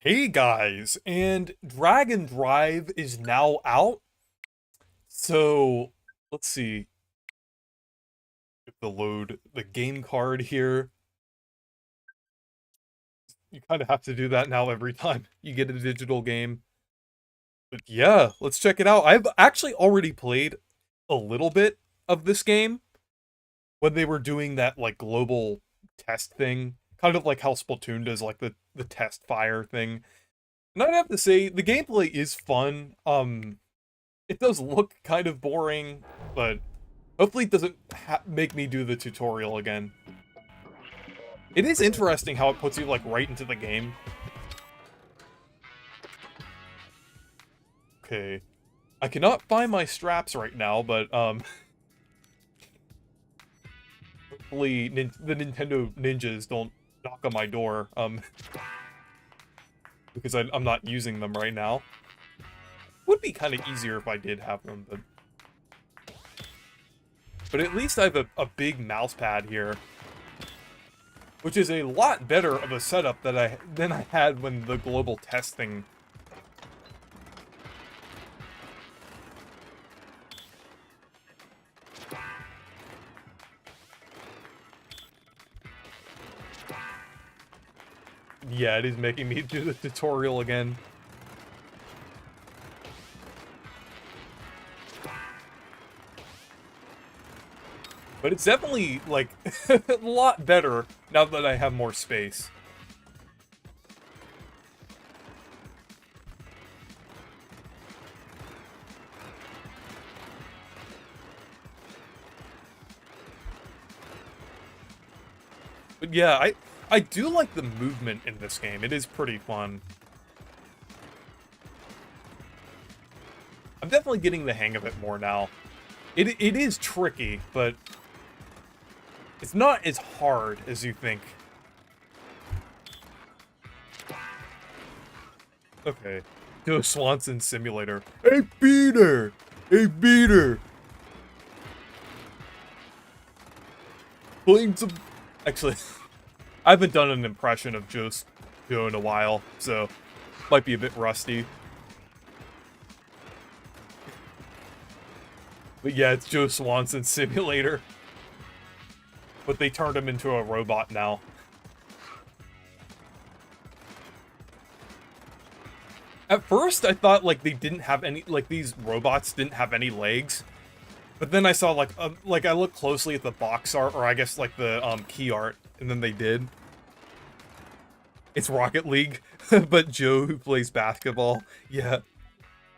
Hey guys, and Dragon Drive is now out. So let's see if the load the game card here. You kind of have to do that now every time you get a digital game. But yeah, let's check it out. I've actually already played a little bit of this game when they were doing that like global test thing, kind of like how Splatoon does like the test fire thing. And I'd have to say the gameplay is fun. It does look kind of boring, but hopefully it doesn't make me do the tutorial again. It is interesting how it puts you, like, right into the game. Okay. I cannot find my straps right now, but, hopefully the Nintendo ninjas don't knock on my door, because I'm not using them right now. Would be kind of easier if I did have them, but at least I have a big mouse pad here, which is a lot better of a setup than I had when the global testing. Yeah, it is making me do the tutorial again. But it's definitely, like, a lot better now that I have more space. But yeah, I do like the movement in this game. It is pretty fun. I'm definitely getting the hang of it more now. It is tricky, but it's not as hard as you think. Okay. Do a Swanson simulator. Hey, beater! Hey, beater! Playing some... Actually, I haven't done an impression of Joe in a while, so might be a bit rusty. But yeah, it's Joe Swanson simulator. But they turned him into a robot now. At first, I thought, like, they didn't have any, like, these robots didn't have any legs. But then I saw, like, I looked closely at the box art, or I guess, like, the, key art, and then they did. It's Rocket League, but Joe who plays basketball. Yeah.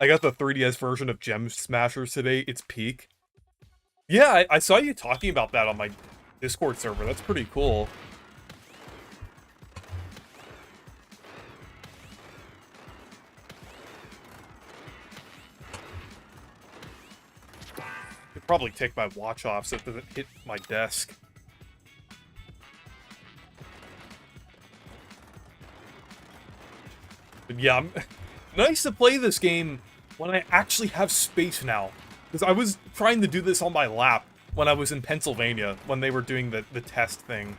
I got the 3DS version of Gem Smashers today. It's peak. Yeah, I saw you talking about that on my Discord server. That's pretty cool. Could probably take my watch off so it doesn't hit my desk. But yeah, nice to play this game when I actually have space now. Because I was trying to do this on my lap when I was in Pennsylvania, when they were doing the test thing.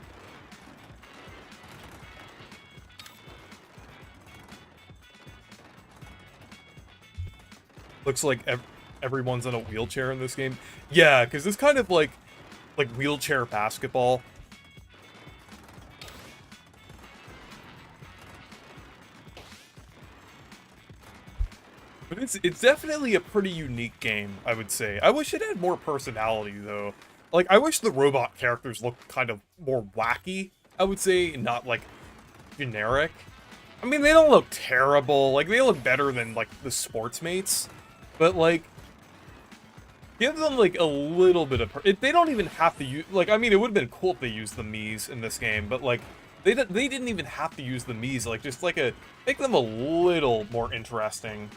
Looks like everyone's in a wheelchair in this game. Yeah, because it's kind of like wheelchair basketball. But it's definitely a pretty unique game, I would say. I wish it had more personality, though. Like, I wish the robot characters looked kind of more wacky, I would say, not, like, generic. I mean, they don't look terrible. Like, they look better than, like, the sports mates. But, like, give them, like, a little bit of... they don't even have to use... Like, I mean, it would have been cool if they used the Miis in this game, but, like, they didn't even have to use the Miis. Like, just, like, make them a little more interesting.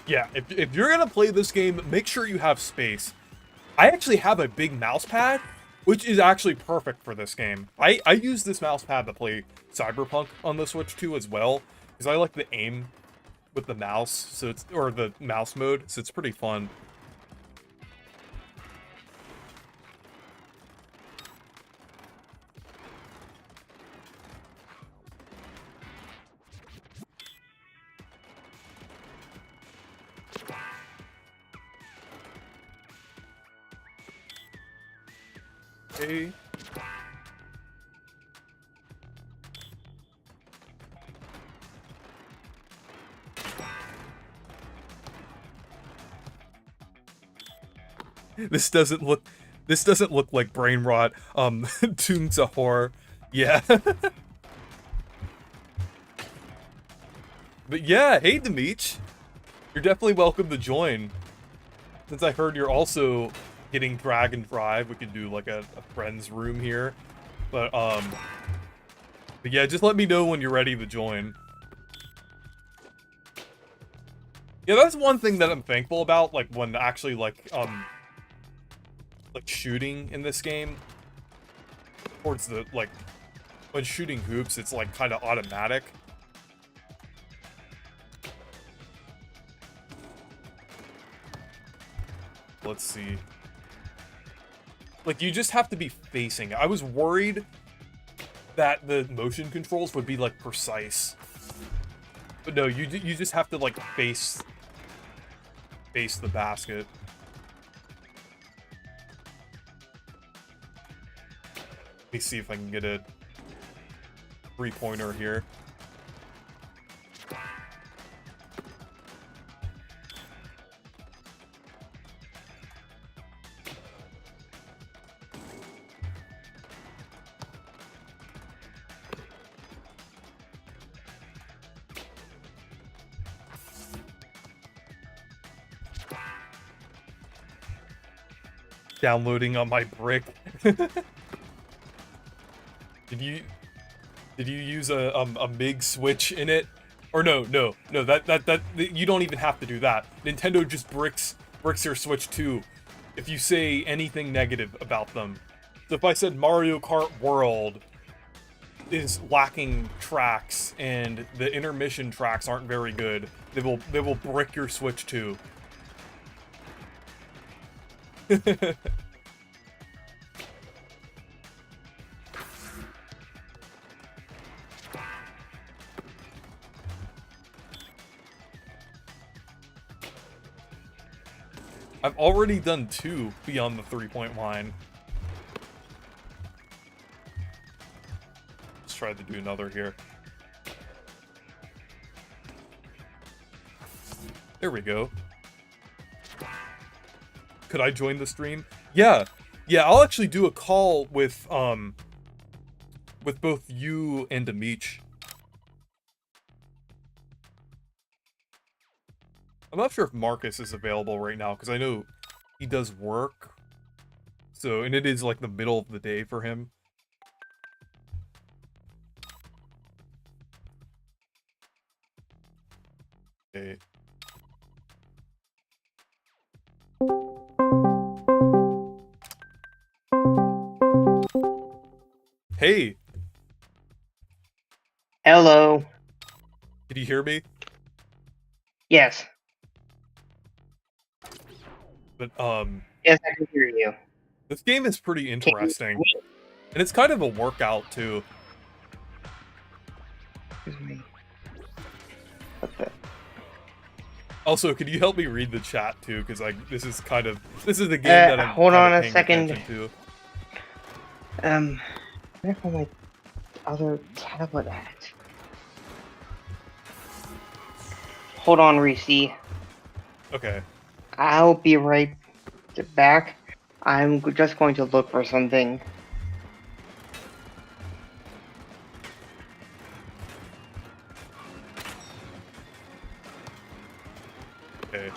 Yeah, if you're gonna play this game, make sure you have space. I actually have a big mouse pad, which is actually perfect for this game. I use this mouse pad to play Cyberpunk on the Switch too as well, because I like the aim with the mouse, so it's or the mouse mode, so it's pretty fun. Okay. This doesn't look like brain rot. Toon Sahor. Yeah. But yeah, hey Demeech. You're definitely welcome to join. Since I heard you're also getting Dragon Drive, we could do like a friend's room here. But yeah, just let me know when you're ready to join. Yeah, that's one thing that I'm thankful about, like when actually like shooting in this game. Towards the like when shooting hoops, it's like kind of automatic. Let's see. Like, you just have to be facing it. I was worried that the motion controls would be, like, precise. But no, you just have to, like, face the basket. Let me see if I can get a three-pointer here. Downloading on my brick. Did you use a MIG switch in it? Or no, that you don't even have to do that. Nintendo just bricks your Switch too if you say anything negative about them. So if I said Mario Kart World is lacking tracks and the intermission tracks aren't very good, they will brick your Switch too. I've already done 2 beyond the 3-point line. Let's try to do another here. There we go. Could I join the stream? Yeah, I'll actually do a call with both you and Demeech. I'm not sure if Marcus is available right now, because I know he does work. So, and it is like the middle of the day for him. Okay. Hey! Hello. Can you hear me? Yes. But, Yes, I can hear you. this game is pretty interesting. And it's kind of a workout, too. Excuse me. What the? Also, could you help me read the chat, too? Because, like, this is the game that I'm hold on a paying second. attention to. Where am my other tablet at? Hold on, Reese. Okay. I'll be right back. I'm just going to look for something. Okay.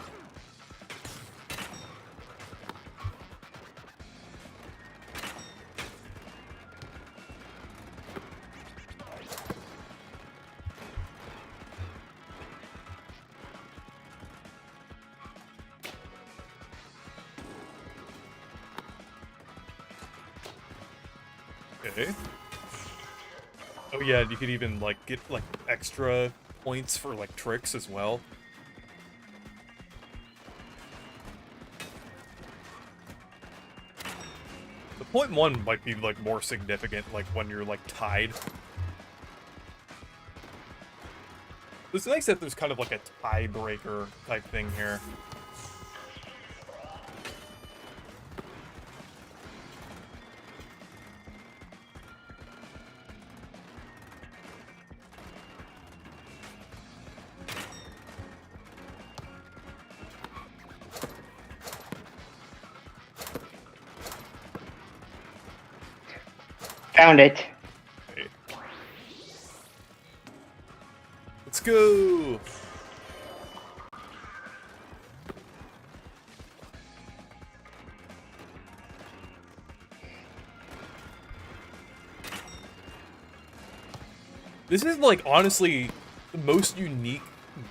Okay. Oh yeah, you could even, like, get, like, extra points for, like, tricks as well. The point 1 might be, like, more significant, like, when you're, like, tied. It's nice that there's kind of, like, a tiebreaker type thing here. Found it. Okay. Let's go. This is like honestly the most unique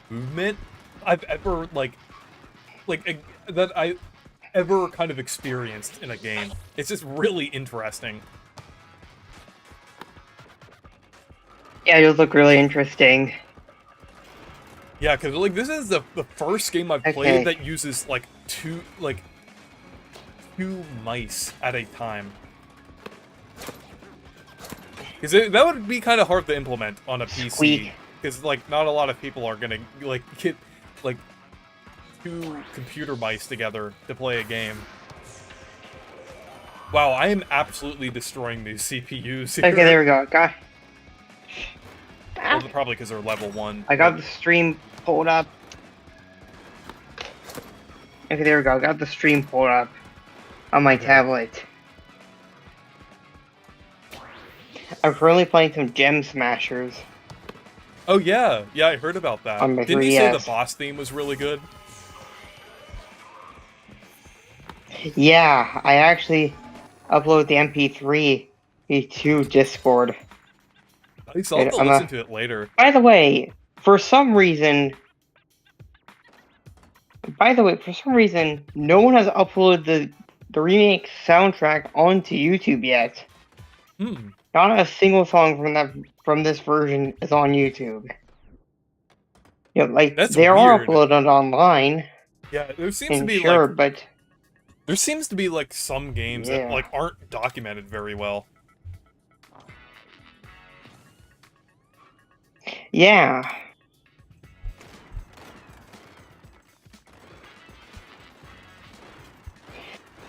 movement I've ever that I ever kind of experienced in a game. It's just really interesting. Yeah, it look really interesting. Yeah, because like this is the first game I've played that uses like two mice at a time. Because that would be kind of hard to implement on a PC. Because like not a lot of people are gonna like get like 2 computer mice together to play a game. Wow, I am absolutely destroying these CPUs here. Okay, there we go. Got. Well, probably because they're level 1. I got the stream pulled up. Okay, there we go. I got the stream pulled up on my tablet. I'm currently playing some Gem Smashers. Oh yeah, yeah, I heard about that. Didn't you say the boss theme was really good? Yeah, I actually uploaded the MP3 to Discord. Nice, I'll have to listen to it later. By the way, for some reason, no one has uploaded the remake soundtrack onto YouTube yet. Not a single song from this version is on YouTube. You know, like they are uploaded online. Yeah, there seems to be there seems to be like some games that like aren't documented very well. Yeah.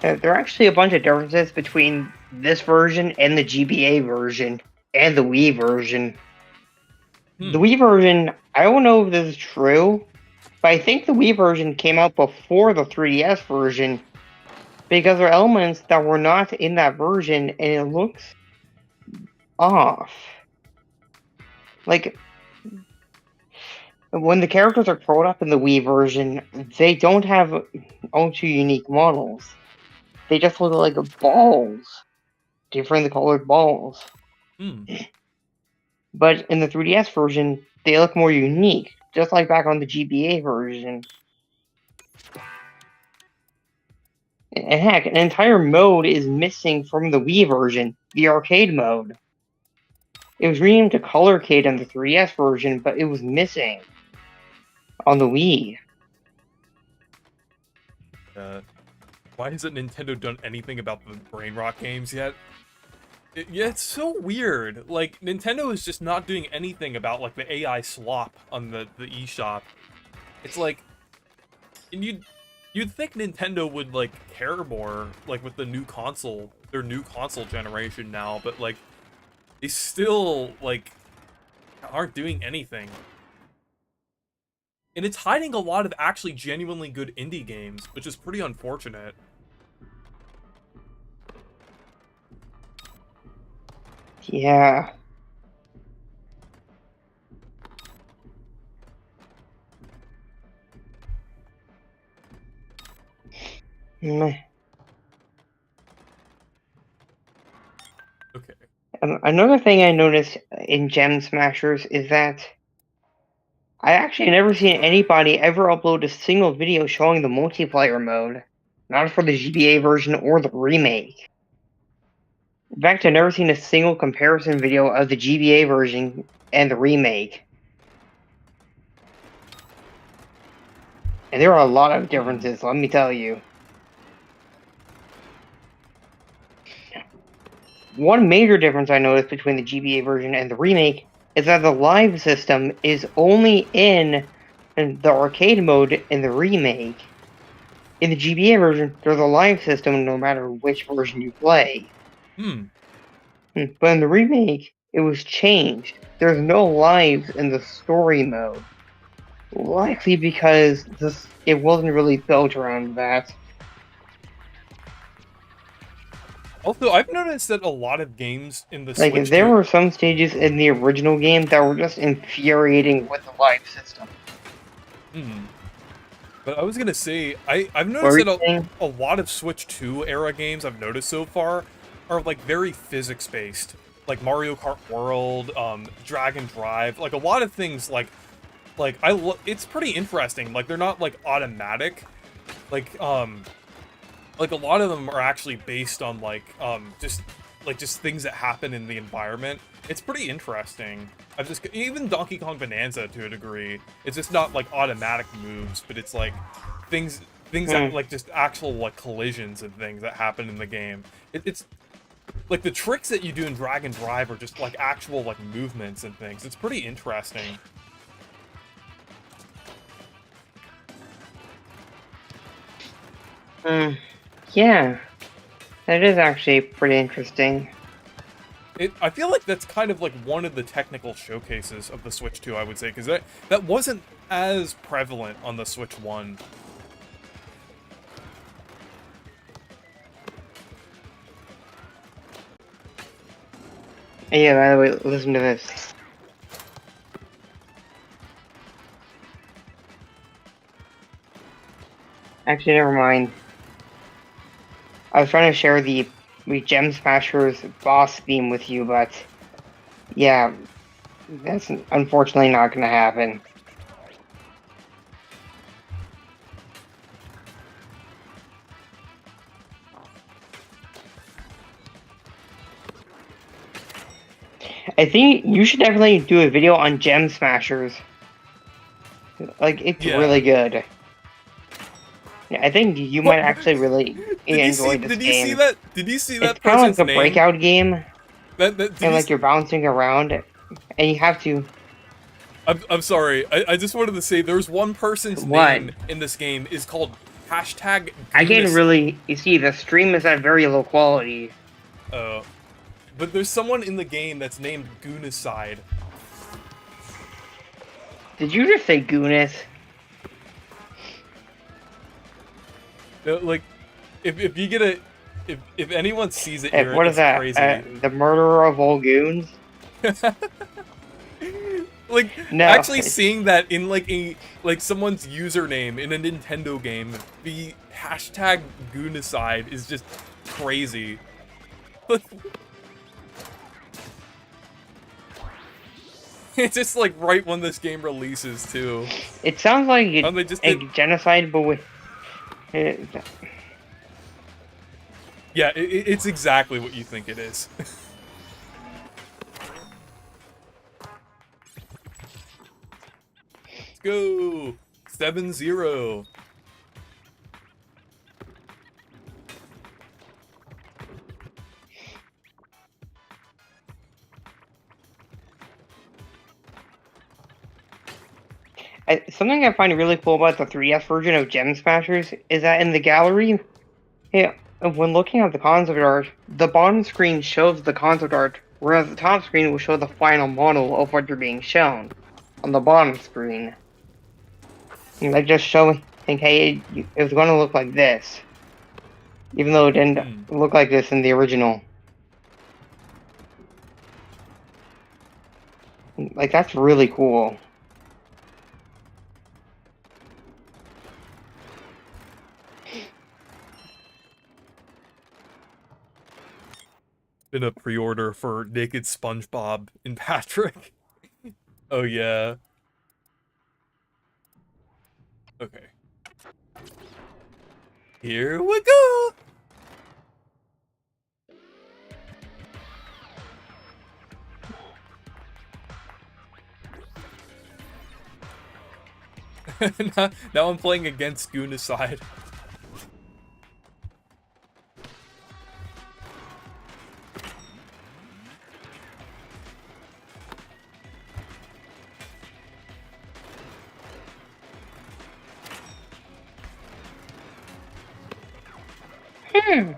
There are actually a bunch of differences between this version and the GBA version and the Wii version. The Wii version, I don't know if this is true, but I think the Wii version came out before the 3DS version because there are elements that were not in that version and it looks off. Like, when the characters are pulled up in the Wii version, they don't have two unique models. They just look like balls. Differently colored balls. But in the 3DS version, they look more unique, just like back on the GBA version. And heck, an entire mode is missing from the Wii version, the arcade mode. It was renamed to Colorcade on the 3DS version, but it was missing on the Wii. Why hasn't Nintendo done anything about the Brain Rock games yet? Yeah, it's so weird. Like, Nintendo is just not doing anything about, like, the AI slop on the eShop. It's like... And you'd think Nintendo would, like, care more, like, with the new console, their new console generation now, but, like, they still, like, aren't doing anything. And it's hiding a lot of actually genuinely good indie games, which is pretty unfortunate. Yeah. Okay. Another thing I noticed in Gem Smashers is that I actually never seen anybody ever upload a single video showing the multiplayer mode. Not for the GBA version or the remake. In fact, I've never seen a single comparison video of the GBA version and the remake. And there are a lot of differences, let me tell you. One major difference I noticed between the GBA version and the remake is that the live system is only in the arcade mode in the remake. In the GBA version, there's a live system no matter which version you play. But in the remake, it was changed. There's no lives in the story mode. Likely because it wasn't really built around that. Also, I've noticed that a lot of games in the Like, Switch there 2. were some stages in the original game that were just infuriating with the live system. Hmm. But I was gonna say, I've What noticed were that you saying? a lot of Switch 2 era games I've noticed so far are like very physics based, like Mario Kart World, Dragon Drive, like a lot of things it's pretty interesting. Like they're not like automatic, like like a lot of them are actually based on just things that happen in the environment. It's pretty interesting. I've just even Donkey Kong Bonanza to a degree. It's just not like automatic moves, but it's like things that Hmm. like just actual like collisions and things that happen in the game. It's like the tricks that you do in Dragon Drive are just like actual like movements and things. It's pretty interesting. Hmm. Yeah, that is actually pretty interesting. I feel like that's kind of like one of the technical showcases of the Switch 2, I would say, because that wasn't as prevalent on the Switch 1. And yeah, by the way, listen to this. Actually, never mind. I was trying to share the Gem Smashers boss theme with you, but yeah, that's unfortunately not going to happen. I think you should definitely do a video on Gem Smashers. Like, it's Yeah. really good. Yeah, I think you might What? actually really enjoy this Did you see game. that? Did you see It's that kind of like person's a name? breakout game, Did and you? like you're bouncing around, and you have to. I'm sorry. I just wanted to say there's one person's What? name in this game is called hashtag I can't Goonis. really. You see, the stream is at very low quality. Uh, but there's someone in the game that's named Goonicide. Did you just say Goonis? Like, if you get a, if anyone sees it here, What is it's that? crazy. The murderer of all goons? Like, No. actually seeing that in like someone's username in a Nintendo game, the hashtag Goonicide is just crazy. It's just like right when this game releases too. It sounds like They just a did. genocide, but with. Yeah, it's exactly what you think it is. Let's go 7-0. Something I find really cool about the 3DS version of Gem Smashers is that in the gallery, yeah, when looking at the concept art, the bottom screen shows the concept art, whereas the top screen will show the final model of what you're being shown on the bottom screen. And like just showing, think, hey, it was going to look like this, even though it didn't Hmm. look like this in the original. Like, that's really cool. Been a pre-order for Naked SpongeBob and Patrick. Oh yeah. Okay. Here we go. Now I'm playing against Goonicide. Hmm.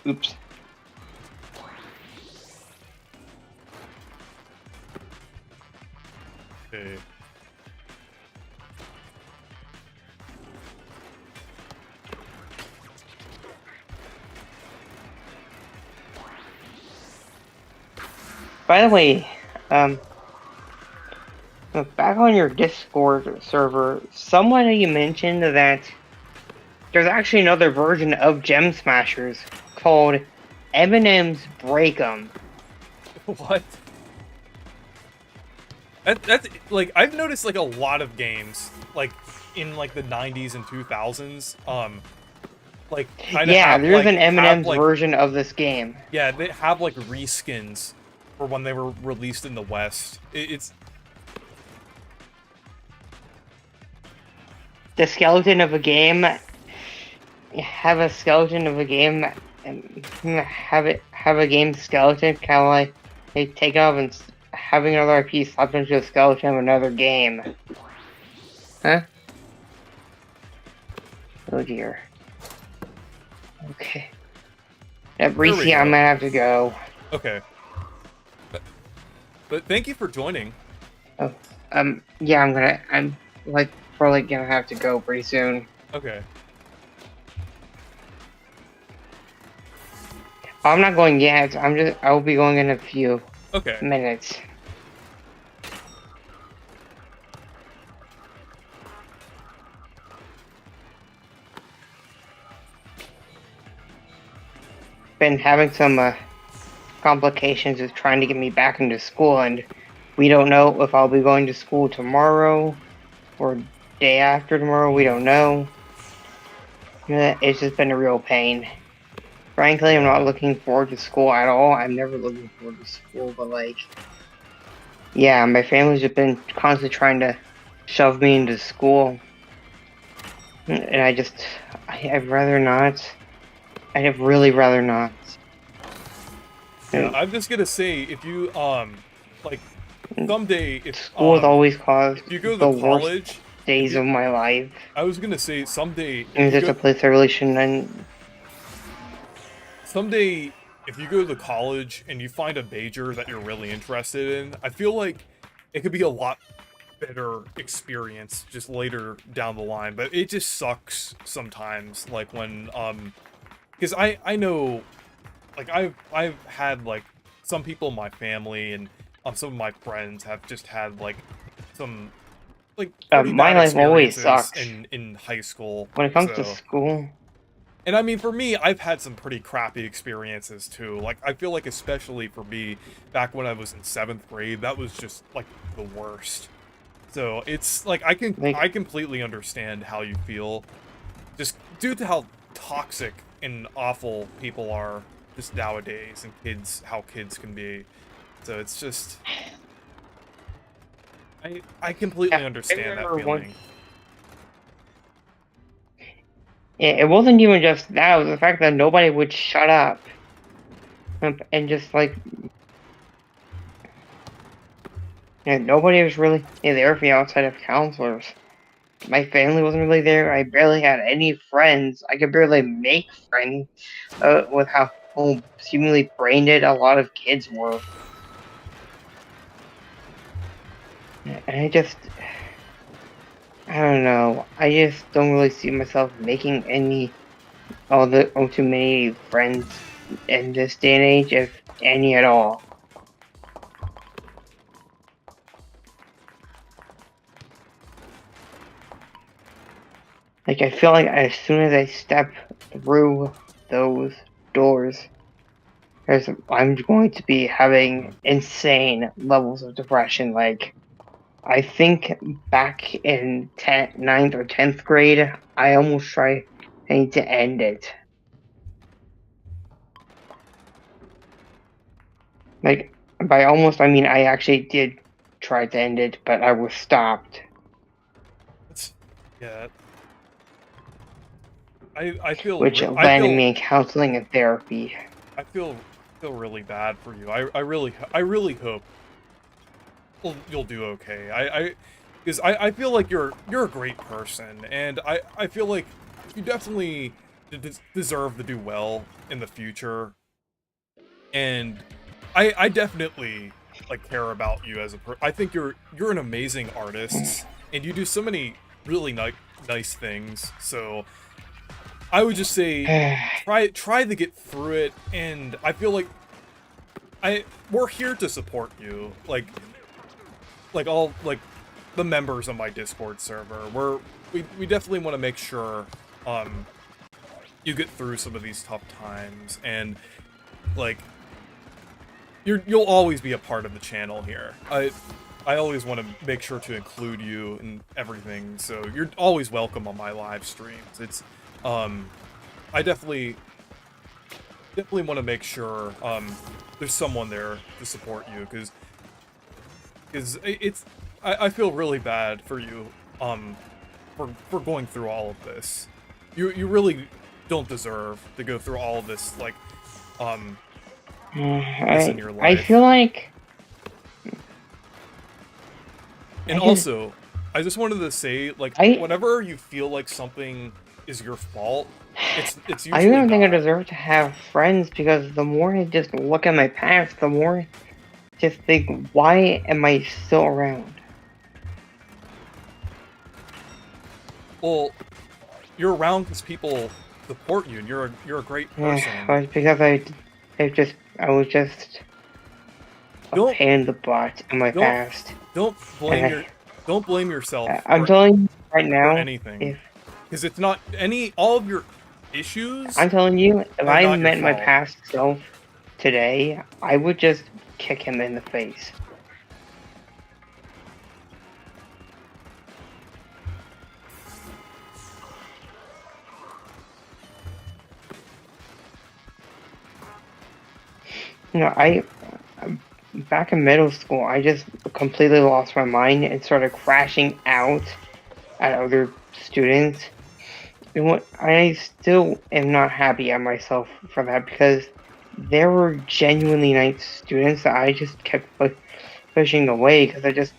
Oops. Okay. By the way, back on your Discord server, somebody mentioned that there's actually another version of Gem Smashers called Eminem's Break 'em. What? That's like I've noticed like a lot of games like in like the 90s and 2000s like kind of Yeah, there's an have Eminem's like version of this game. yeah, they have like reskins for when they were released in the West. It's The skeleton of a game. Have a skeleton of a game, and have a game skeleton kind of like they take it off and having another IP slapped into a skeleton of another game. Huh? Oh dear. Okay. there we Reese, I go. might have to go. Okay. But thank you for joining. Oh, yeah, I'm like probably gonna have to go pretty soon. Okay. I'm not going yet. I will be going in a few Okay. minutes. Been having some complications with trying to get me back into school, and we don't know if I'll be going to school tomorrow or day after tomorrow. We don't know. It's just been a real pain. Frankly, I'm not looking forward to school at all. I'm never looking forward to school, but like, yeah, my family's just been constantly trying to shove me into school, and I'd rather not. I'd really rather not. Yeah, I'm just gonna say if you like someday if School has always caused if you go the to worst college days of my life. I was gonna say someday And it's a place I really shouldn't. someday if you go to college and you find a major that you're really interested in, I feel like it could be a lot better experience just later down the line. But it just sucks sometimes, like when because I know like I've had like some people in my family and some of my friends have just had like some like pretty My bad life always experiences sucks in high school. when it comes to So, school. and I mean for me, I've had some pretty crappy experiences too. Like I feel like especially for me, back when I was in 7th grade, that was just like the worst. So it's like I completely understand how you feel, just due to how toxic and awful people are just nowadays, and how kids can be. So it's just I completely understand that feeling. It wasn't even just that, it was the fact that nobody would shut up. And just like, nobody was really there for me outside of counselors. My family wasn't really there. I barely had any friends. I could barely make friends with how seemingly brain dead a lot of kids were. And I don't know. I just don't really see myself making too many friends in this day and age, if any at all. Like, I feel like as soon as I step through those doors, I'm going to be having insane levels of depression. Like, I think back in 9th or 10th grade, I almost tried to end it. Like, by almost, I mean I actually did try to end it, but I was stopped. Yeah. I feel Which landed me in counseling and therapy. I feel really bad for you. I really hope you'll do okay. Because I feel like you're a great person, and I feel like you definitely deserve to do well in the future. And I definitely like care about you as a I think you're an amazing artist, and you do so many really nice things. So I would just say try to get through it, and I feel like we're here to support you. Like all like the members of my Discord server. We definitely want to make sure you get through some of these tough times, and like you'll always be a part of the channel here. I always want to make sure to include you in everything, so you're always welcome on my live streams. It's I definitely want to make sure there's someone there to support you, because it's I feel really bad for you for going through all of this. You really don't deserve to go through all of this, like this in your life. I feel like, and also I just wanted to say, like, whenever you feel like something is your fault, it's usually I don't think I not. deserve to have friends, because the more I just look at my past, the more I just think, why am I still around? Well, you're around because people support you, and you're a great person. Yeah, it's because I was just a pain in the butt in my past. Don't blame yourself. I'm telling you right now, for anything, because it's not all of your issues. I'm telling you, if I met my past self today, I would just kick him in the face. You know, back in middle school, I just completely lost my mind and started crashing out at other students. And I still am not happy at myself for that, because there were genuinely nice students that I just kept pushing away because I just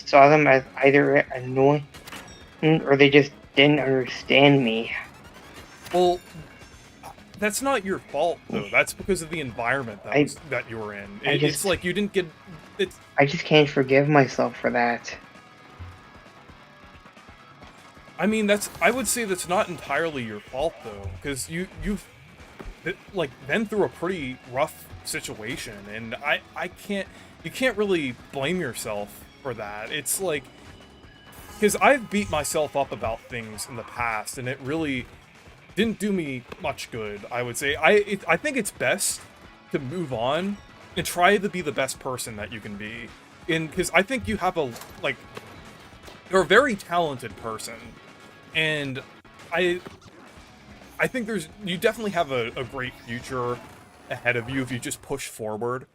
saw them as either annoying or they just didn't understand me. Well, that's not your fault, though. That's because of the environment that you were in. It's like you didn't get... I just can't forgive myself for that. I mean, I would say that's not entirely your fault, though, because you've like been through a pretty rough situation, and you can't really blame yourself for that. It's like, because I've beat myself up about things in the past, and it really didn't do me much good, I would say. I think it's best to move on and try to be the best person that you can be. Because I think you have you're a very talented person, and I think you definitely have a great future ahead of you if you just push forward.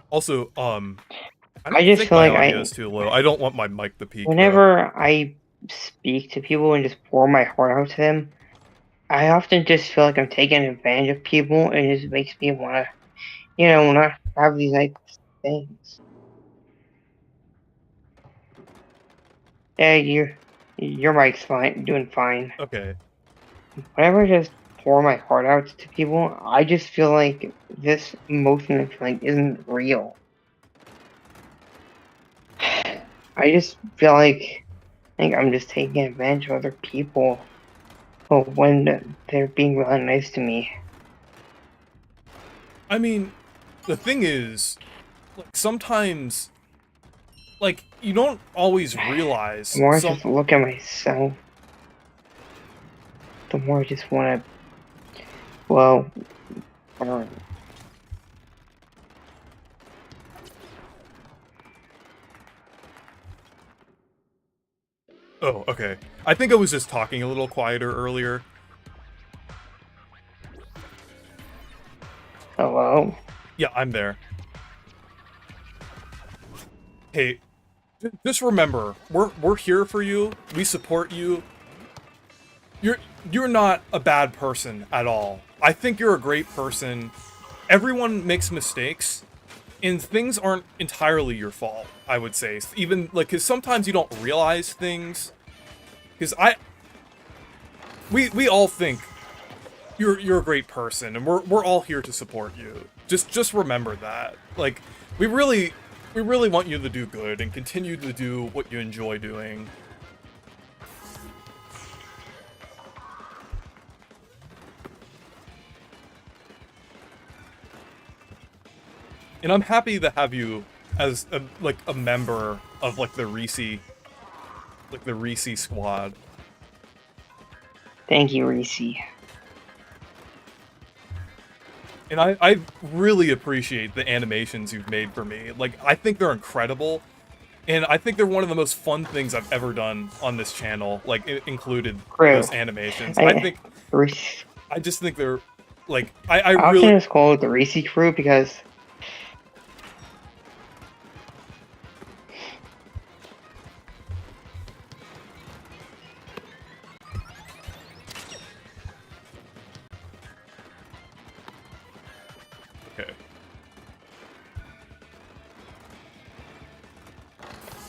Also, I just feel like audio is too low. I don't want my mic to peak. Whenever I speak to people and just pour my heart out to them, I often just feel like I'm taking advantage of people, and it just makes me want to, not have these nice things. Yeah, your mic's fine, doing fine. Okay. Whenever I just pour my heart out to people, I just feel like this emotion and feeling isn't real. I just feel like I'm just taking advantage of other people when they're being really nice to me. I mean, the thing is, like, sometimes, like, you don't always realize. The more I just look at myself, the more I just want to, well, Oh, okay. I think I was just talking a little quieter earlier. Hello? Yeah, I'm there. Hey, just remember, we're here for you. We support you. You're not a bad person at all. I think you're a great person. Everyone makes mistakes, and things aren't entirely your fault, I would say. Even, like, because sometimes you don't realize things. Because we all think you're a great person, and we're all here to support you. Just remember that. Like, we really want you to do good and continue to do what you enjoy doing. And I'm happy to have you as a member of like the Reese squad. Thank you, Reese. And I really appreciate the animations you've made for me. Like, I think they're incredible. And I think they're one of the most fun things I've ever done on this channel. Like, it included those animations. I just think they're, like, I often really... it's called the Reese crew because... Okay.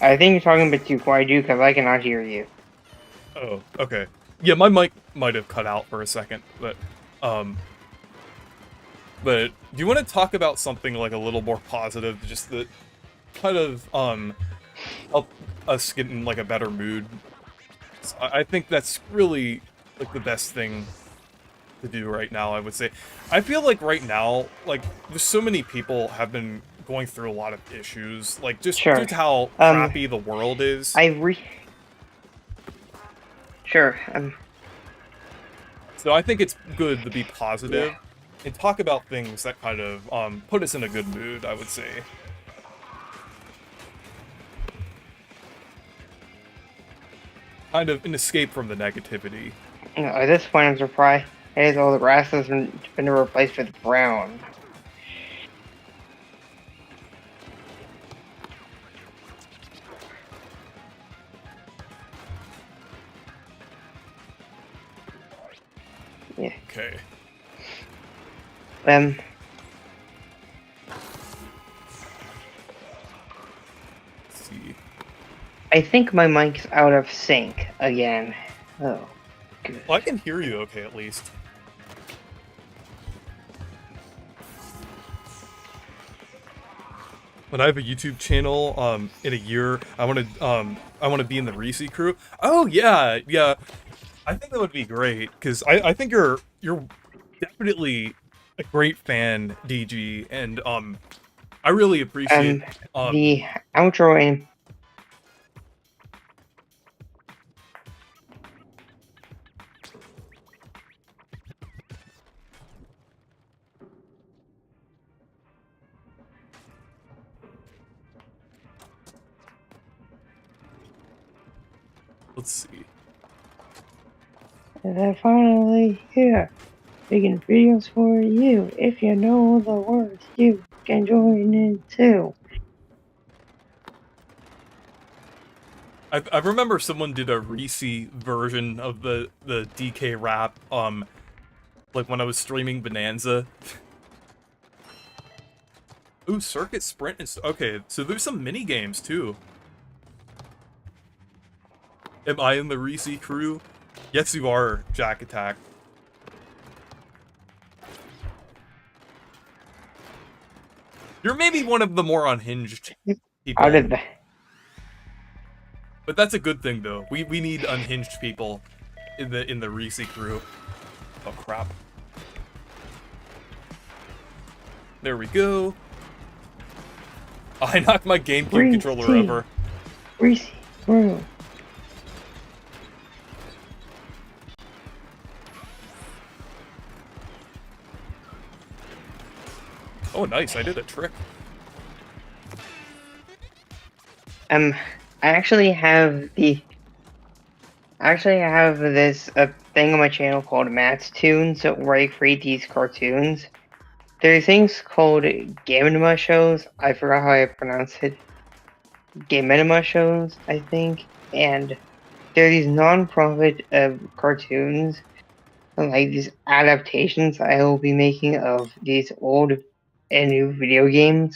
I think you're talking a bit too quiet, dude, because I cannot hear you. Oh, okay. Yeah, my mic might have cut out for a second, but do you want to talk about something like a little more positive, just that kind of help us get in like a better mood? I think that's really like the best thing to do right now, I would say. I feel like right now, like, there's so many people have been going through a lot of issues, like, just due to how crappy the world is. Sure, So I think it's good to be positive and talk about things that kind of put us in a good mood, I would say. Kind of an escape from the negativity. At this point, I'm surprised all the grass has been replaced with brown. Yeah. Okay. Let's see. I think my mic's out of sync again. Oh, good. Well, I can hear you okay, at least. When I have a YouTube channel, in a year, I want to be in the Reese crew. Oh yeah, yeah. I think that would be great because I think you're definitely a great fan, DG, and I really appreciate the outro and let's see. And then finally here, making videos for you. If you know the words, you can join in too. I remember someone did a Reese version of the DK rap, like when I was streaming Bonanza. Ooh, Circuit Sprint is okay. So there's some mini games too. Am I in the Reese crew? Yes, you are, Jack Attack. You're maybe one of the more unhinged people. How did that? But that's a good thing, though. We need unhinged people in the Reese crew. Oh crap! There we go. I knocked my GameCube controller over. Reese crew. Oh, nice! I did a trick. I actually have this thing on my channel called Matt's Tunes, where I create these cartoons. There are things called Game Minima shows. I forgot how I pronounce it. Game Minima shows, I think. And there are these non-profit cartoons, like these adaptations I will be making of these old and new video games.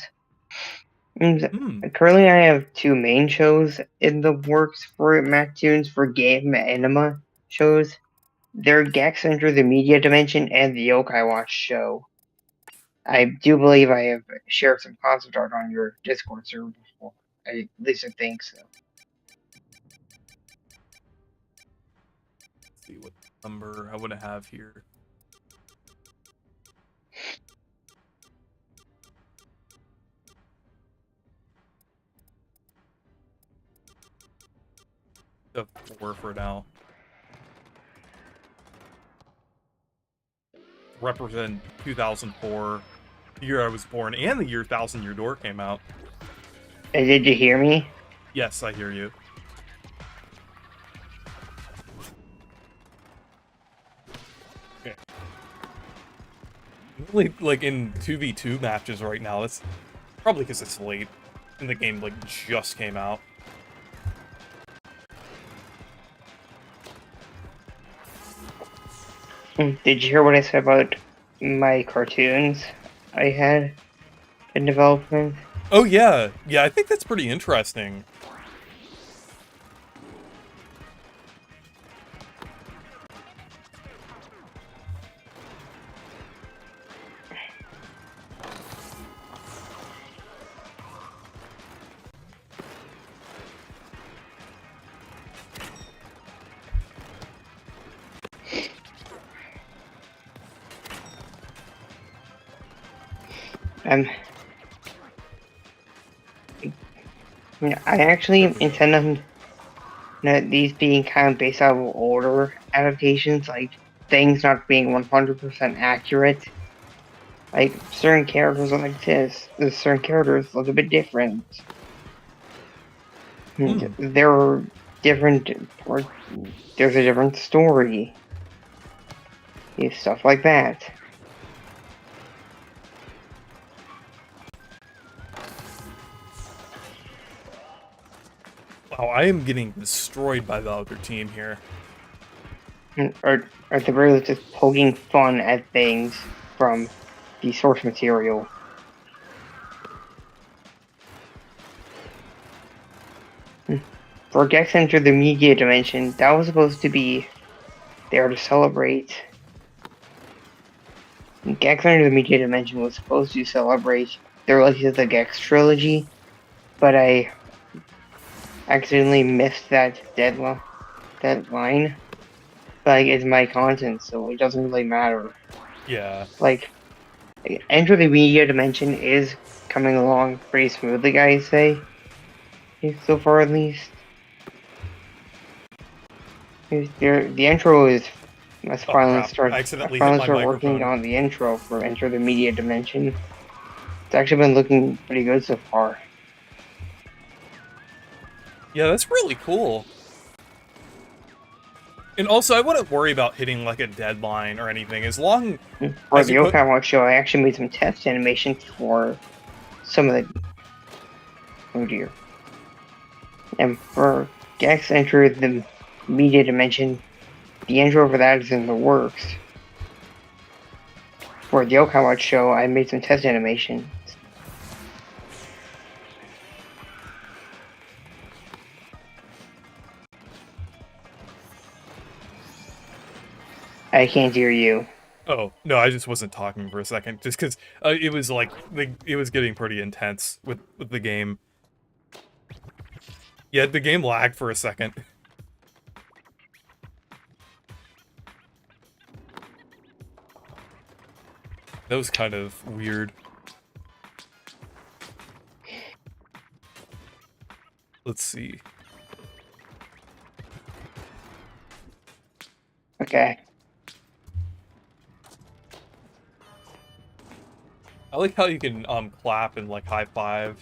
Currently, I have two main shows in the works for Matttoons for game anima shows. They're Gex Enter the Media Dimension and the Yokai Watch show. I do believe I have shared some concept art on your Discord server before. At least I think so. Let's see what number I would have here. I have 4 for now. Represent 2004, the year I was born, and the year Thousand Year Door came out. And did you hear me? Yes, I hear you. Okay. Really, like in 2v2 matches right now, it's probably because it's late and the game like just came out. Did you hear what I said about my cartoons I had in development? Oh yeah, yeah, I think that's pretty interesting. I actually intend on these being kind of based out of older adaptations, like things not being 100% accurate. Like certain characters are like this, certain characters look a bit different. There are different, or there's a different story. Stuff like that. Wow, I am getting destroyed by the other team here. Or at the very least, just poking fun at things from the source material. For Gex Enter the Media Dimension, that was supposed to be there to celebrate. Gex Enter the Media Dimension was supposed to celebrate the release of the Gex trilogy, but I accidentally missed that deadline. Like, it's my content, so it doesn't really matter. Yeah. Like, Enter the Media Dimension is coming along pretty smoothly, guys say. So far, at least. The intro is. I finally start working on the intro for Enter the Media Dimension. It's actually been looking pretty good so far. Yeah, that's really cool. And also, I wouldn't worry about hitting like a deadline or anything, as long for the Yokai Watch show, I actually made some test animations for some of the. Oh dear. And for Gex Enter the Media Dimension, the intro for that is in the works. For the Yokai Watch show, I made some test animations. I can't hear you. Oh, no, I just wasn't talking for a second, just because it was like, it was getting pretty intense with the game. Yeah, the game lagged for a second. That was kind of weird. Let's see. Okay. I like how you can clap and like high five.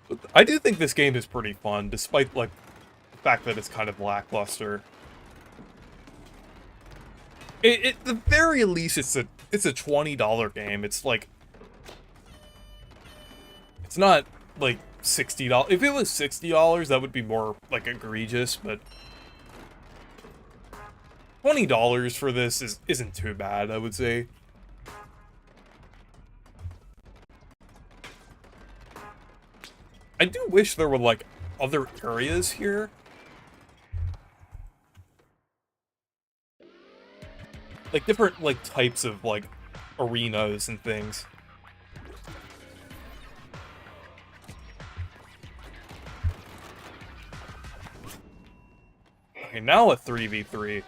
But I do think this game is pretty fun, despite like the fact that it's kind of lackluster. At the very least, it's a $20 game. It's like, it's not like $60. If it was $60, that would be more, like, egregious, but $20 for this isn't too bad, I would say. I do wish there were, like, other areas here. Like, different, like, types of, like, arenas and things. Okay, now a 3v3.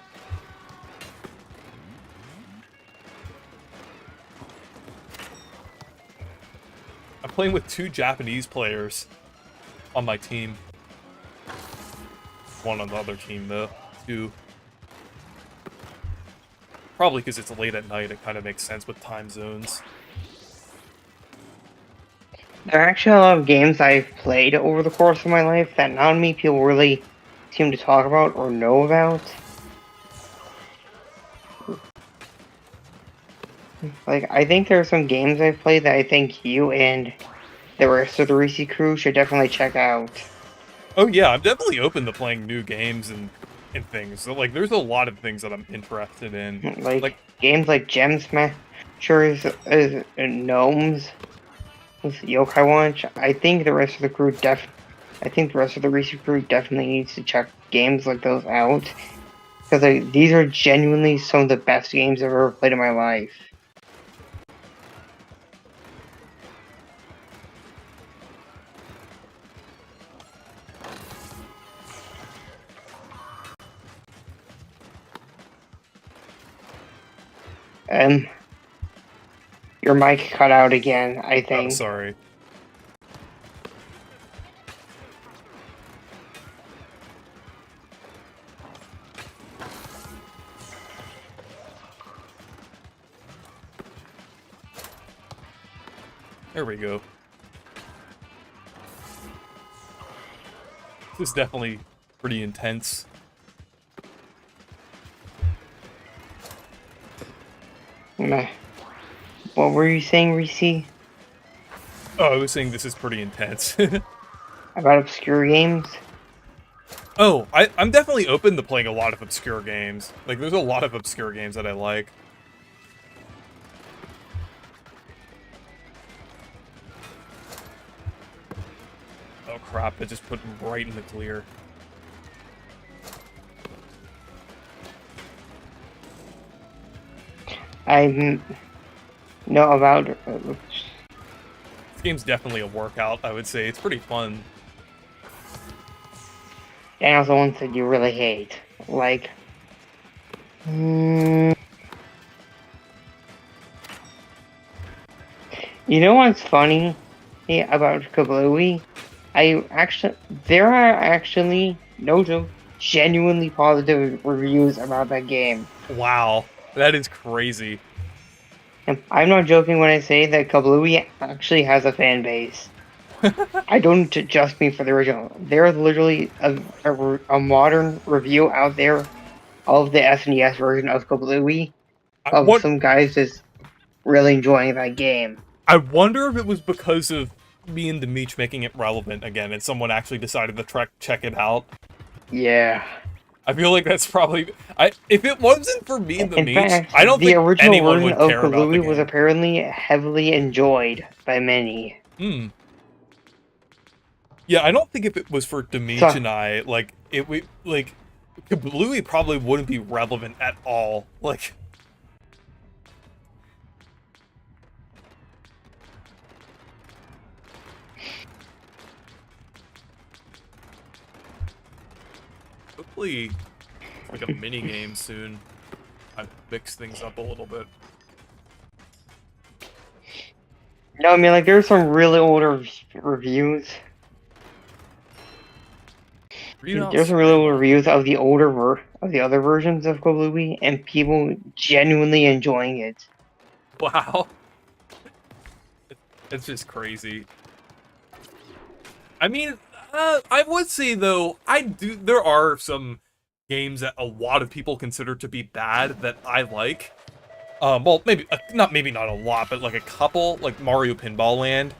I'm playing with 2 Japanese players on my team. One on the other team, though. 2. Probably because it's late at night, it kind of makes sense with time zones. There are actually a lot of games I've played over the course of my life that not many people really seem to talk about or know about. Like, I think there are some games I've played that I think you and the rest of the Reese crew should definitely check out. Oh yeah, I'm definitely open to playing new games and things. So, like, there's a lot of things that I'm interested in. Like games like Gem Smashers, Gnomes, with Yokai Watch. I think the rest of the crew I think the rest of the Reese crew definitely needs to check games like those out. Because these are genuinely some of the best games I've ever played in my life. Your mic cut out again, I think. Oh, sorry. There we go. This is definitely pretty intense. What were you saying, Reese? Oh, I was saying this is pretty intense. About obscure games? Oh, I'm definitely open to playing a lot of obscure games. Like, there's a lot of obscure games that I like. Oh crap, I just put him right in the clear. I know about... This game's definitely a workout, I would say. It's pretty fun. Daniel's the ones that you really hate. Like... You know what's funny about Kablooey? There are actually, no joke, genuinely positive reviews about that game. Wow, that is crazy. And I'm not joking when I say that Kablooey actually has a fan base. I don't just mean for the original. There's literally a modern review out there of the SNES version of Kablooey of some guys just really enjoying that game. I wonder if it was because of me and Demeech making it relevant again, and someone actually decided to check it out. Yeah. I feel like that's probably... if it wasn't for me and Demeech, I don't think the original anyone version would care of about the Kablooey game. was apparently heavily enjoyed by many. Hmm. Yeah, I don't think if it was for Demeech and I, like, Kablooey probably wouldn't be relevant at all. Like... Hopefully, like a mini game soon. I mix things up a little bit. No, I mean, like, there's some really older reviews. There's some really old reviews of the other versions of Kablooey, and people genuinely enjoying it. Wow. It's just crazy. I mean, I would say, though, there are some games that a lot of people consider to be bad that I like. Well, maybe not a lot, but like a couple, like Mario Pinball Land.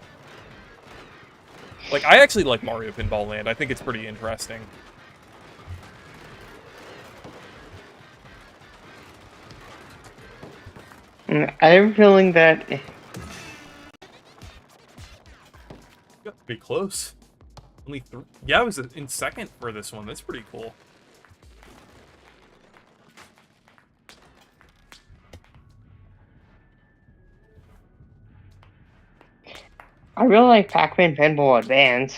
Like, I actually like Mario Pinball Land. I think it's pretty interesting. I have a feeling that Got to be close. Only three. Yeah, I was in second for this one. That's pretty cool. I really like Pac-Man Pinball Advance.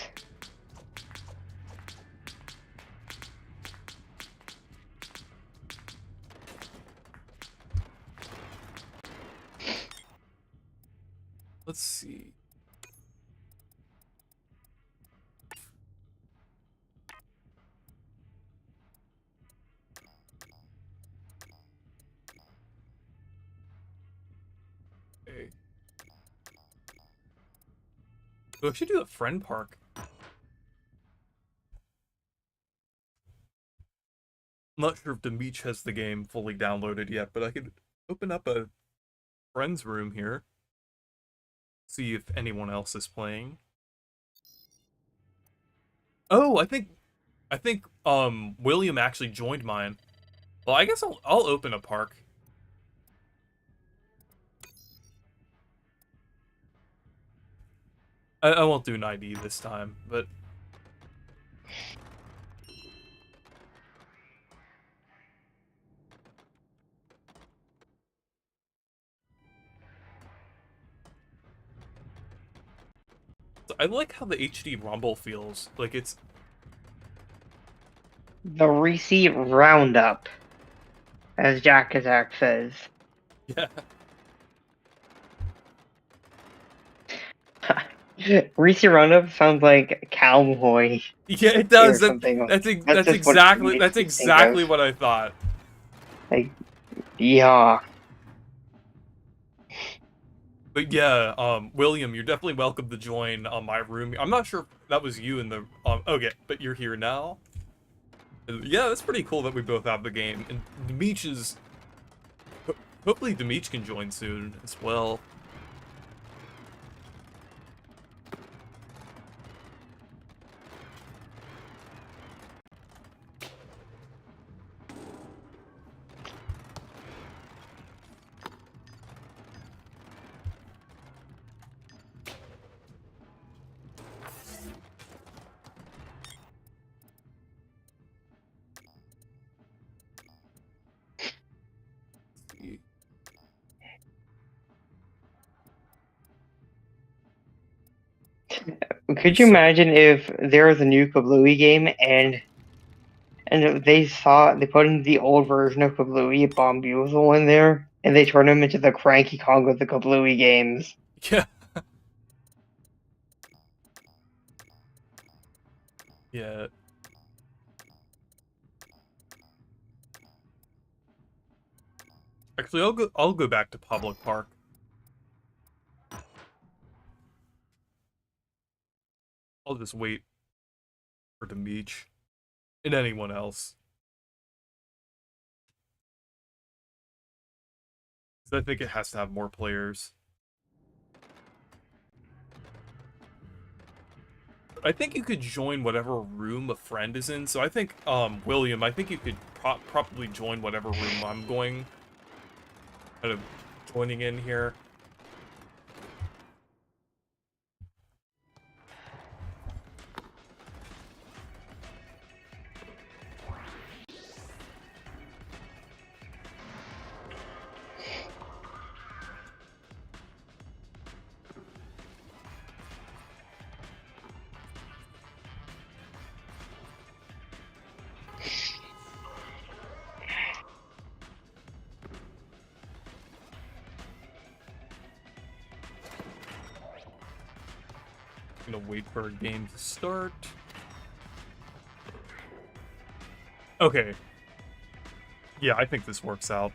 Let's see. Okay. Oh, I should do a friend park. I'm not sure if Demeech has the game fully downloaded yet, but I could open up a friends room here. See if anyone else is playing. Oh, I think William actually joined mine. Well, I guess I'll open a park. I won't do an ID this time, but I like how the HD Rumble feels. Like it's The Reese Roundup, as Jack Kazak says. yeah. Reese Roundup sounds like cowboy Yeah, it or does. something. That's That's that's just what it exactly makes that's me think of. exactly what I thought. Like, yeah. But yeah, William, you're definitely welcome to join my room. I'm not sure if that was you in the okay, but you're here now. Yeah, that's pretty cool that we both have the game. And Demeech is hopefully Demeech can join soon as well. Could you imagine if there was a new Kablooey game and they put in the old version of Kablooey, Bombuzel in there, and they turned him into the Cranky Kong of the Kablooey games? Yeah. Yeah. Actually, I'll go back to public park. I'll just wait for Demeech and anyone else. 'Cause I think it has to have more players. I think you could join whatever room a friend is in. So I think, William, I think you could probably join whatever room I'm going, kind of joining in here. Gonna wait for a game to start. Okay. Yeah, I think this works out.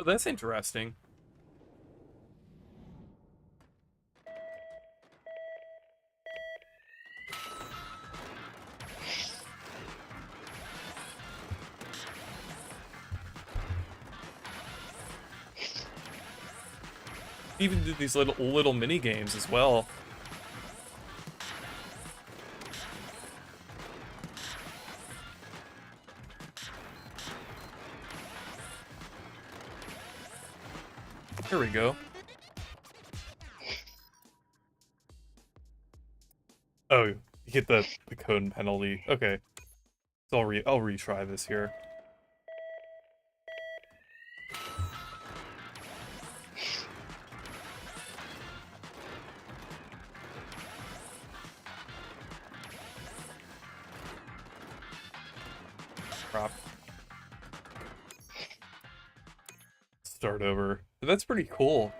Oh, that's interesting. Even did these little mini games as well. Here we go. Oh, you get the code penalty. Okay. So I'll retry this here. Crap. Start over. That's pretty cool.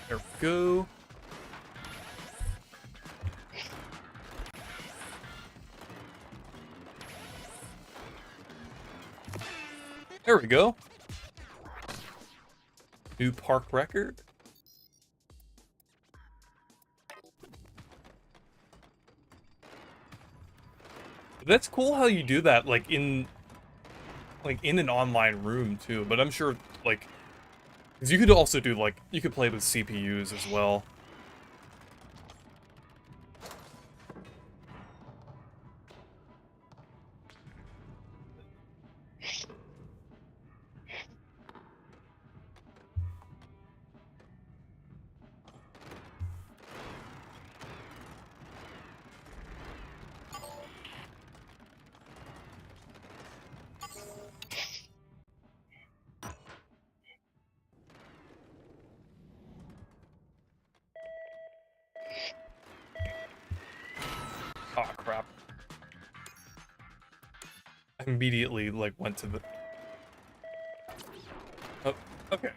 There we go. There we go. New park record. That's cool how you do that, like in an online room too. But I'm sure, like, 'cause you could also do like you could play with CPUs as well. Oh crap. I immediately like went to the Oh, okay.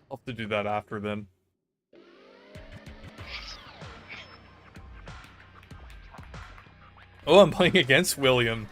I'll have to do that after then. Oh, I'm playing against William.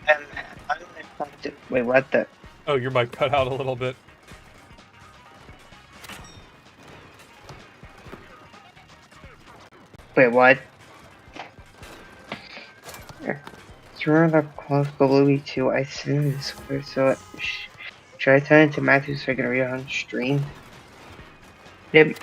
I'm gonna have to wait. What the? Oh, your mic cut out a little bit. Wait, what? Remember the close Louis too? I sent this clear, so should I send it to Matthew so I can read it on stream? Yep.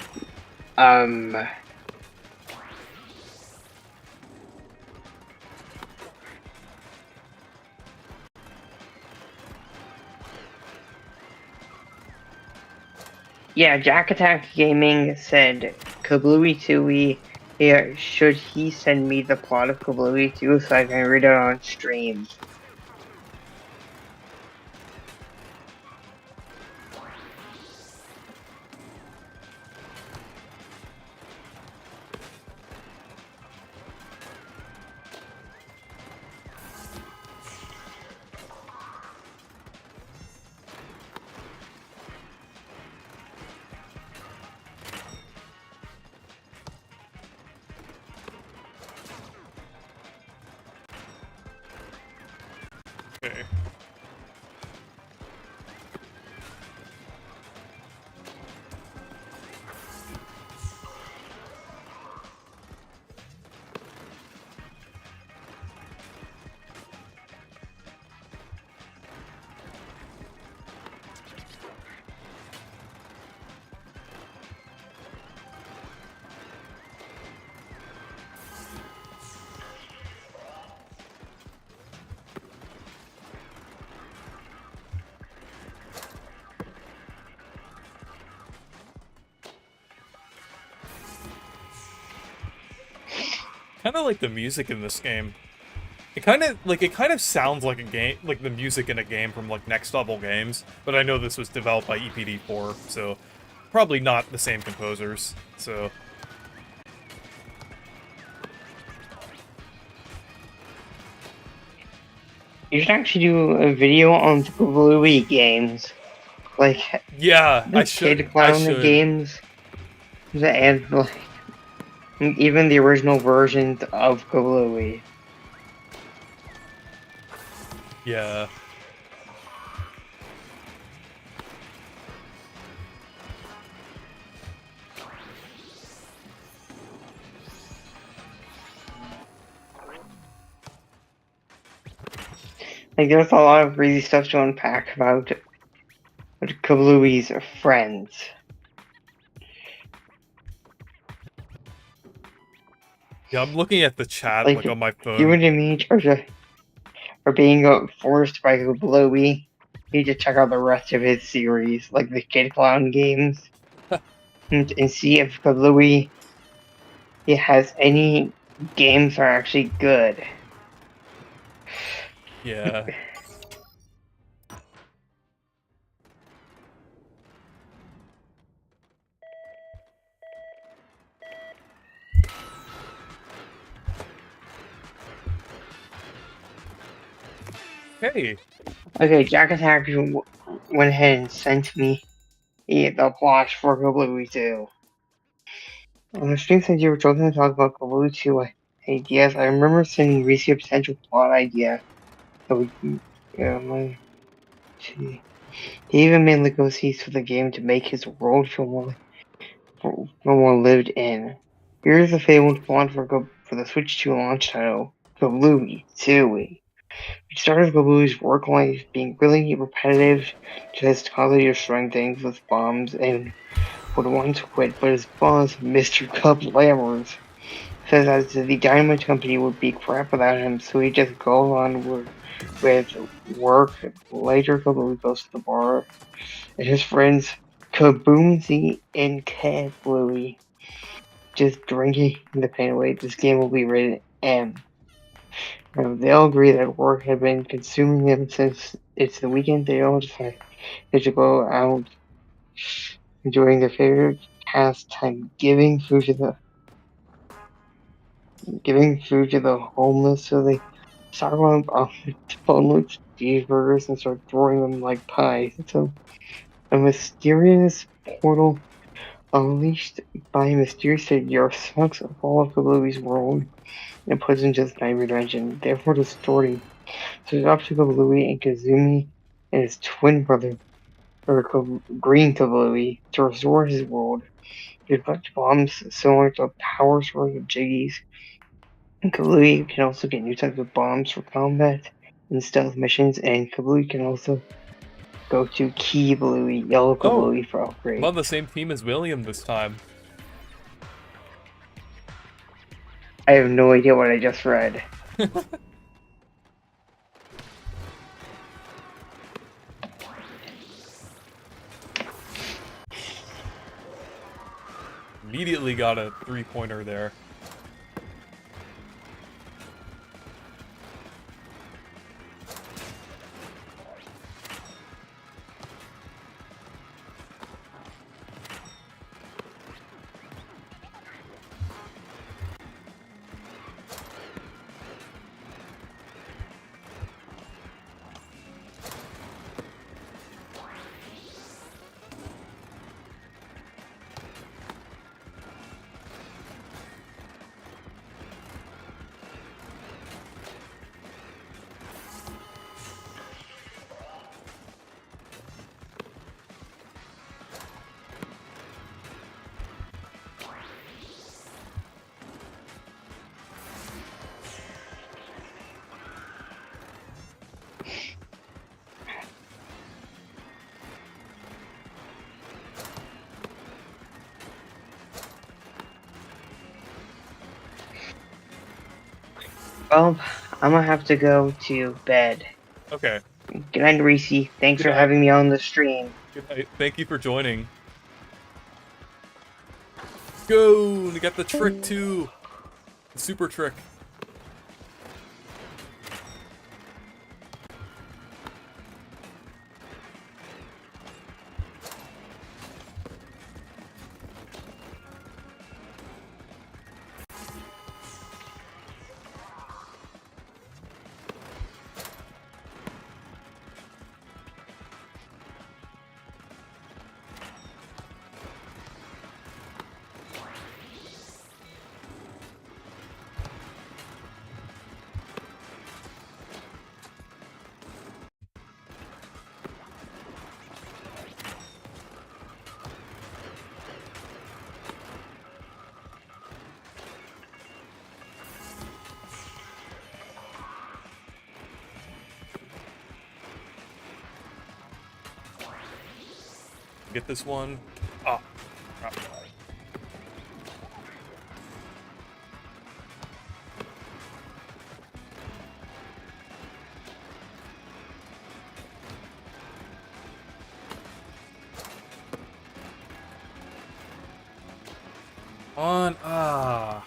Yeah, Jack Attack Gaming said Kablooey 2 yeah, should he send me the plot of Kablooey 2 so I can read it on stream? Kind of like the music in this game. It kind of sounds like a game, like the music in a game from like Next Level Games. But I know this was developed by EPD4, so probably not the same composers. So You should actually do a video on the Bluey games, like yeah, the Kid I Clown should. games, and like even the original versions of Bluey. Yeah. Like there's a lot of crazy stuff to unpack about Kablooey's friends. Yeah, I'm looking at the chat Like like on my you phone. and me are being forced by Kablooey. You need to check out the rest of his series, like the Kid Clown games, and see if Kablooey has any games that are actually good. Yeah. Hey. Okay, Jack Attack went ahead and sent me the plot for Kablooey 2. On the stream since you were talking to talk about Kablooey 2 ideas, I remember sending Reese a potential plot idea that we see. He even made legacies for the game to make his world feel more lived in. Here's the fabled plot for the Switch 2 launch title, Kablooey 2. It started Kablooey's work life being really repetitive, just constantly destroying things with bombs, and would want to quit, but his boss, Mr. Cup Lammers, says that the dynamite company would be crap without him, so he just goes on with work. Later, Kablooey goes to the bar, and his friends Kaboomsy and Cat Bluey just drinking the pain away. This game will be rated M. They all agree that work had been consuming them since it's the weekend. They all decide they should go out enjoying their favorite pastime, giving food to the homeless. So they start on boneless cheeseburgers and start throwing them like pies. So a mysterious portal unleashed by a mysterious figure sucks up all of Kablooey's world and puts into this nightmare dimension, therefore distorting. So it's up to Kablooey and Kazumi and his twin brother, Green Kablooey, to restore his world. There's bunch of bombs similar to power source of Jiggies. And Kablooey can also get new types of bombs for combat and stealth missions, and Kablooey can also go to Key Kablooey, Yellow Oh, Kablooey for I'm upgrades. on the same team as William this time. I have no idea what I just read. Immediately got a 3-pointer there. Well, I'm gonna have to go to bed. Okay. Good night, Reese. Thanks Good for night. having me on the stream. Good night. Thank you for joining. Go! We got the trick too. Super trick. Get this one. Ah, crap. On, ah.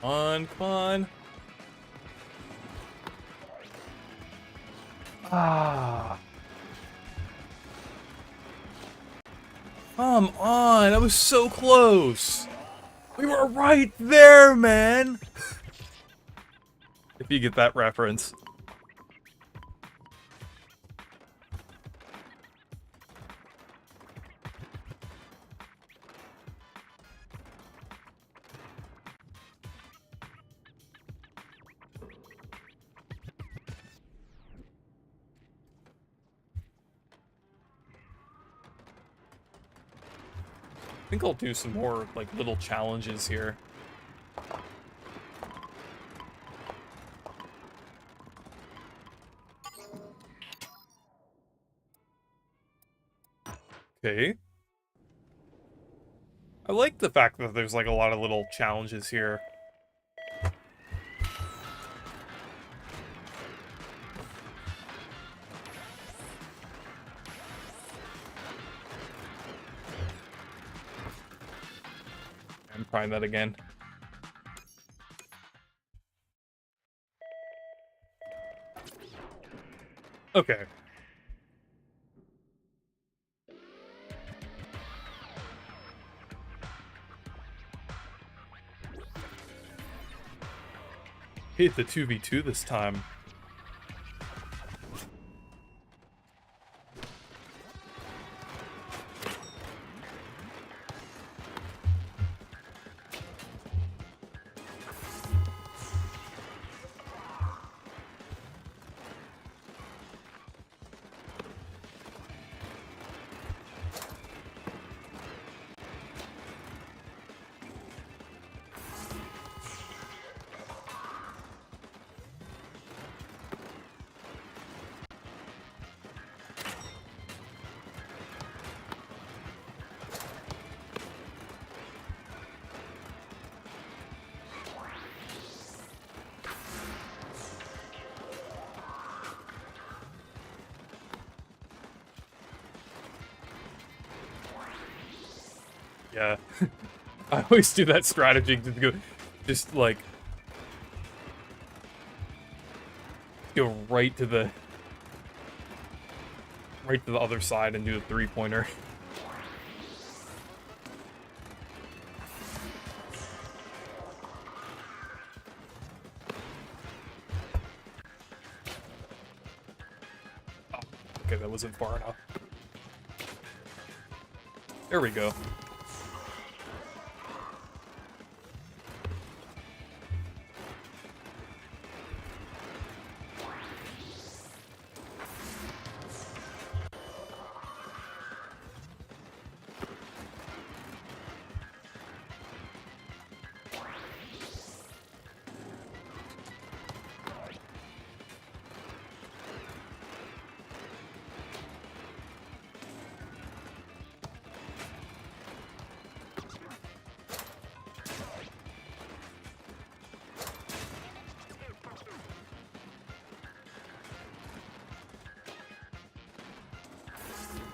On, come on. Ah. Come on, that was so close. We were right there, man. If you get that reference. I think I'll do some more, like, little challenges here. Okay. I like the fact that there's, like, a lot of little challenges here. I'm trying that again. Okay. Hit the 2v2 this time. Yeah. I always do that strategy to go, just like, go right to the other side and do a three-pointer. Oh, okay, that wasn't far enough. There we go.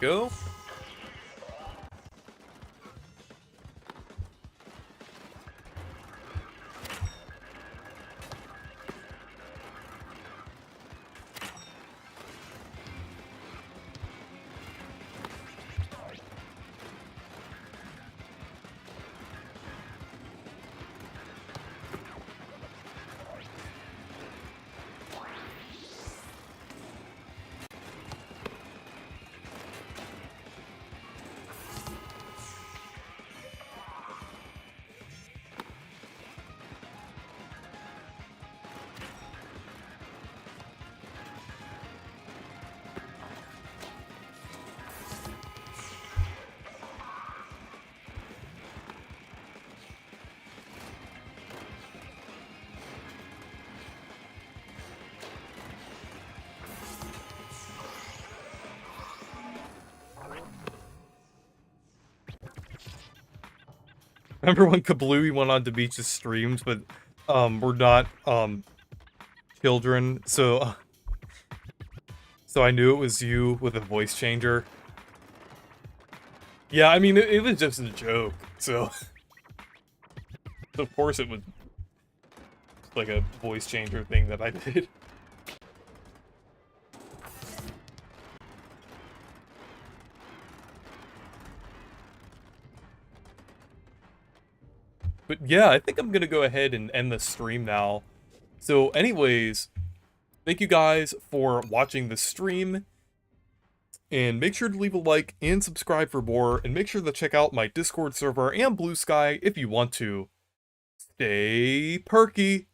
go. Remember when Kablooey went on to Beach's streams, but we're not children, so I knew it was you with a voice changer. Yeah, I mean it was just a joke, so of course it was like a voice changer thing that I did. But yeah, I think I'm gonna go ahead and end the stream now. So anyways, thank you guys for watching the stream. And make sure to leave a like and subscribe for more. And make sure to check out my Discord server and Blue Sky if you want to. Stay perky!